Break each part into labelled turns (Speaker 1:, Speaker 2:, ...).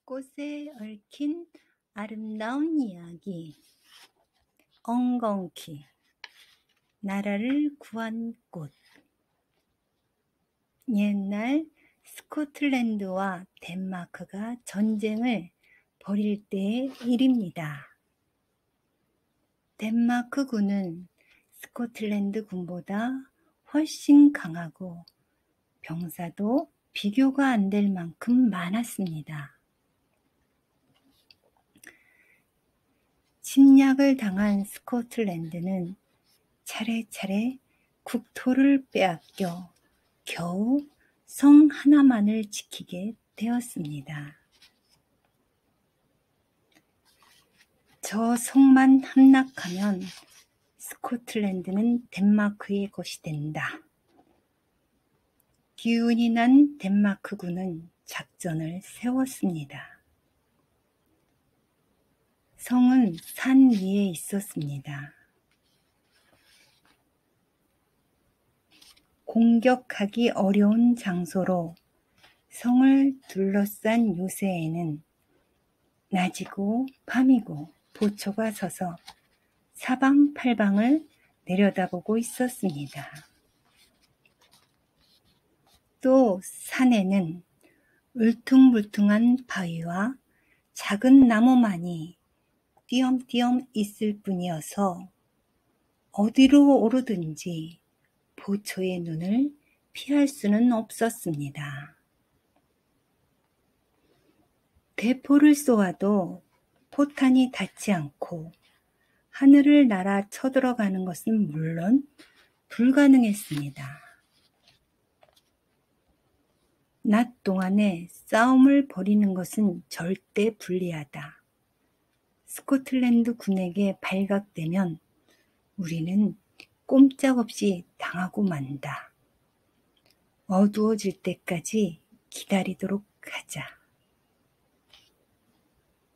Speaker 1: 꽃에 얽힌 아름다운 이야기. 엉겅퀴. 나라를 구한 꽃. 옛날 스코틀랜드와 덴마크가 전쟁을 벌일 때의 일입니다. 덴마크 군은 스코틀랜드 군보다 훨씬 강하고 병사도 비교가 안 될 만큼 많았습니다. 침략을 당한 스코틀랜드는 차례차례 국토를 빼앗겨 겨우 성 하나만을 지키게 되었습니다. 저 성만 함락하면 스코틀랜드는 덴마크의 것이 된다. 기운이 난 덴마크군은 작전을 세웠습니다. 성은 산 위에 있었습니다. 공격하기 어려운 장소로 성을 둘러싼 요새에는 낮이고 밤이고 보초가 서서 사방팔방을 내려다보고 있었습니다. 또 산에는 울퉁불퉁한 바위와 작은 나무만이 띄엄띄엄 있을 뿐이어서 어디로 오르든지 보초의 눈을 피할 수는 없었습니다. 대포를 쏘아도 포탄이 닿지 않고 하늘을 날아 쳐들어가는 것은 물론 불가능했습니다. 낮 동안에 싸움을 벌이는 것은 절대 불리하다. 스코틀랜드 군에게 발각되면 우리는 꼼짝없이 당하고 만다. 어두워질 때까지 기다리도록 하자.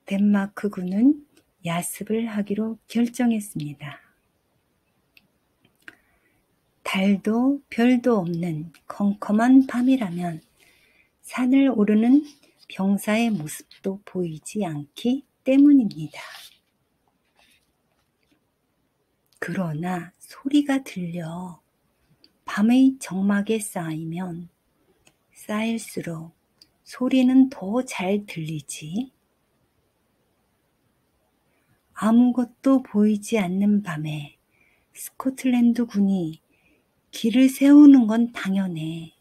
Speaker 1: 덴마크 군은 야습을 하기로 결정했습니다. 달도 별도 없는 컴컴한 밤이라면 산을 오르는 병사의 모습도 보이지 않기 때문입니다. 그러나 소리가 들려 밤의 정막에 쌓이면 쌓일수록 소리는 더 잘 들리지. 아무것도 보이지 않는 밤에 스코틀랜드 군이 길을 세우는 건 당연해.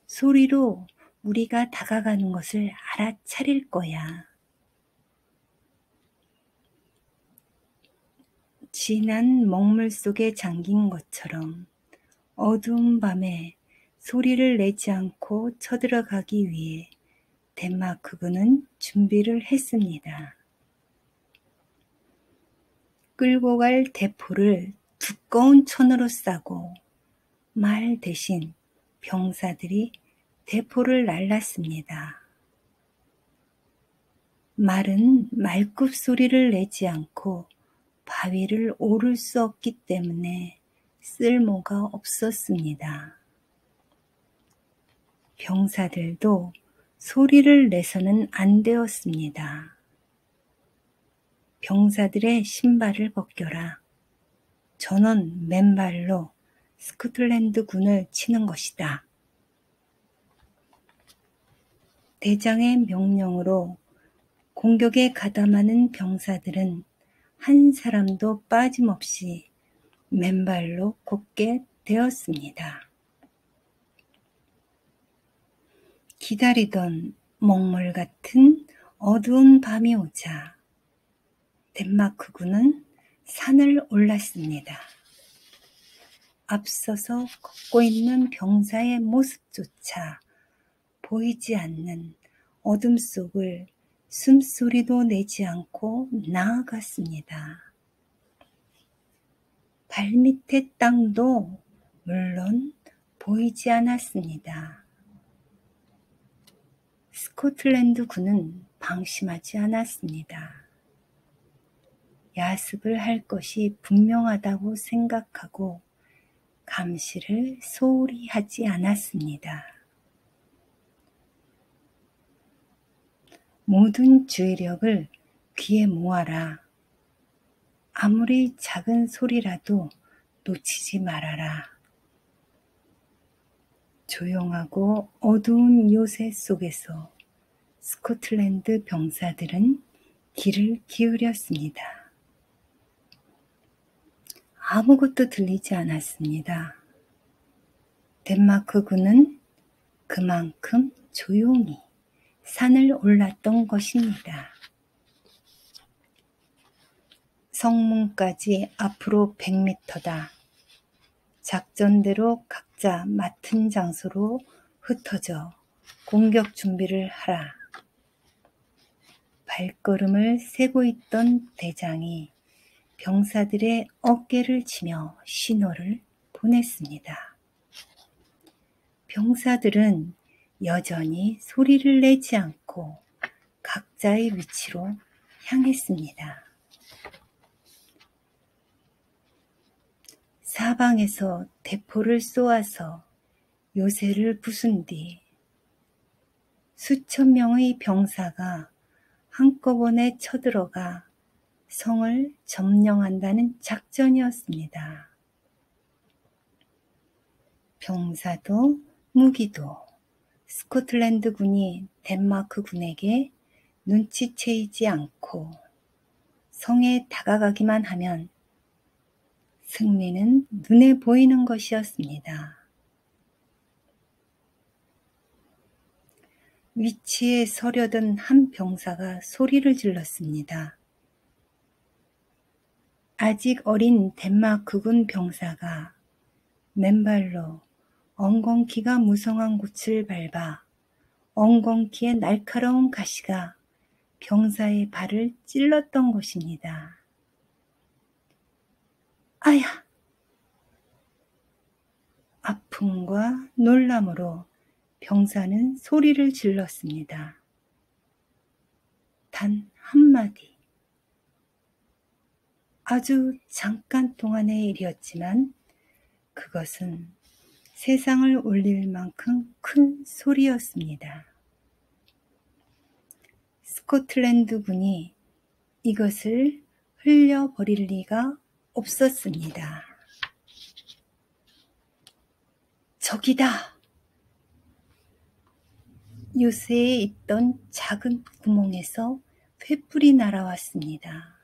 Speaker 1: 소리로 우리가 다가가는 것을 알아차릴 거야. 진한 먹물 속에 잠긴 것처럼 어두운 밤에 소리를 내지 않고 쳐들어가기 위해 덴마크군은 준비를 했습니다. 끌고 갈 대포를 두꺼운 천으로 싸고 말 대신 병사들이 대포를 날랐습니다. 말은 말굽 소리를 내지 않고 바위를 오를 수 없기 때문에 쓸모가 없었습니다. 병사들도 소리를 내서는 안 되었습니다. 병사들의 신발을 벗겨라. 저는 맨발로 스코틀랜드 군을 치는 것이다. 대장의 명령으로 공격에 가담하는 병사들은 한 사람도 빠짐없이 맨발로 걷게 되었습니다. 기다리던 먹물 같은 어두운 밤이 오자 덴마크군은 산을 올랐습니다. 앞서서 걷고 있는 병사의 모습조차 보이지 않는 어둠 속을 숨소리도 내지 않고 나아갔습니다. 발밑의 땅도 물론 보이지 않았습니다. 스코틀랜드 군은 방심하지 않았습니다. 야습을 할 것이 분명하다고 생각하고 감시를 소홀히 하지 않았습니다. 모든 주의력을 귀에 모아라. 아무리 작은 소리라도 놓치지 말아라. 조용하고 어두운 요새 속에서 스코틀랜드 병사들은 귀를 기울였습니다. 아무것도 들리지 않았습니다. 덴마크군은 그만큼 조용히 산을 올랐던 것입니다. 성문까지 앞으로 100m다. 작전대로 각자 맡은 장소로 흩어져 공격 준비를 하라. 발걸음을 세고 있던 대장이 병사들의 어깨를 치며 신호를 보냈습니다. 병사들은 여전히 소리를 내지 않고 각자의 위치로 향했습니다. 사방에서 대포를 쏘아서 요새를 부순 뒤 수천 명의 병사가 한꺼번에 쳐들어가 성을 점령한다는 작전이었습니다. 병사도 무기도 스코틀랜드 군이 덴마크 군에게 눈치채이지 않고 성에 다가가기만 하면 승리는 눈에 보이는 것이었습니다. 위치에 서려던 한 병사가 소리를 질렀습니다. 아직 어린 덴마크군 병사가 맨발로 엉겅퀴가 무성한 곳을 밟아 엉겅퀴의 날카로운 가시가 병사의 발을 찔렀던 것입니다. 아야! 아픔과 놀람으로 병사는 소리를 질렀습니다. 단 한마디. 아주 잠깐 동안의 일이었지만 그것은 세상을 울릴 만큼 큰 소리였습니다. 스코틀랜드 군이 이것을 흘려버릴 리가 없었습니다. 적이다! 요새에 있던 작은 구멍에서 횃불이 날아왔습니다.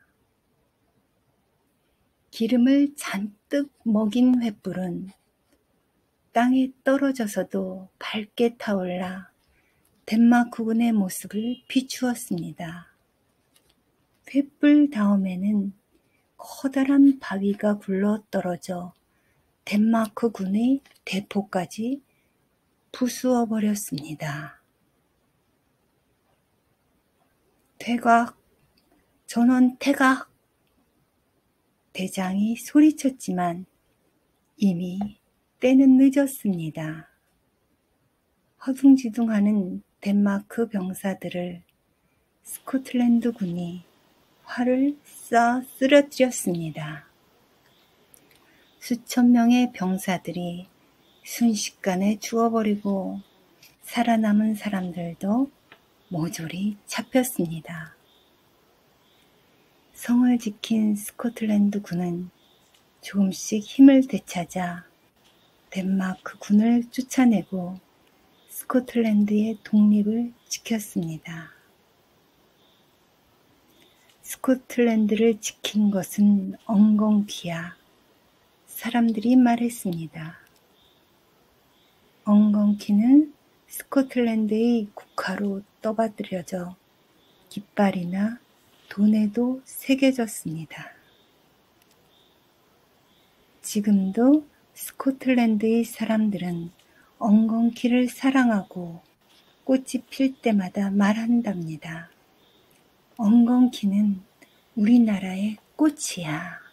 Speaker 1: 기름을 잔뜩 먹인 횃불은 땅에 떨어져서도 밝게 타올라 덴마크군의 모습을 비추었습니다. 횃불 다음에는 커다란 바위가 굴러떨어져 덴마크군의 대포까지 부수어 버렸습니다. 퇴각! 전원 퇴각! 대장이 소리쳤지만 이미 때는 늦었습니다. 허둥지둥하는 덴마크 병사들을 스코틀랜드 군이 활을 쏴 쓰러뜨렸습니다. 수천 명의 병사들이 순식간에 죽어버리고 살아남은 사람들도 모조리 잡혔습니다. 성을 지킨 스코틀랜드 군은 조금씩 힘을 되찾아 덴마크 군을 쫓아내고 스코틀랜드의 독립을 지켰습니다. 스코틀랜드를 지킨 것은 엉겅퀴야. 사람들이 말했습니다. 엉겅퀴는 스코틀랜드의 국화로 떠받들여져 깃발이나 돈에도 새겨졌습니다. 지금도 스코틀랜드의 사람들은 엉겅퀴를 사랑하고 꽃이 필 때마다 말한답니다. 엉겅퀴는 우리나라의 꽃이야.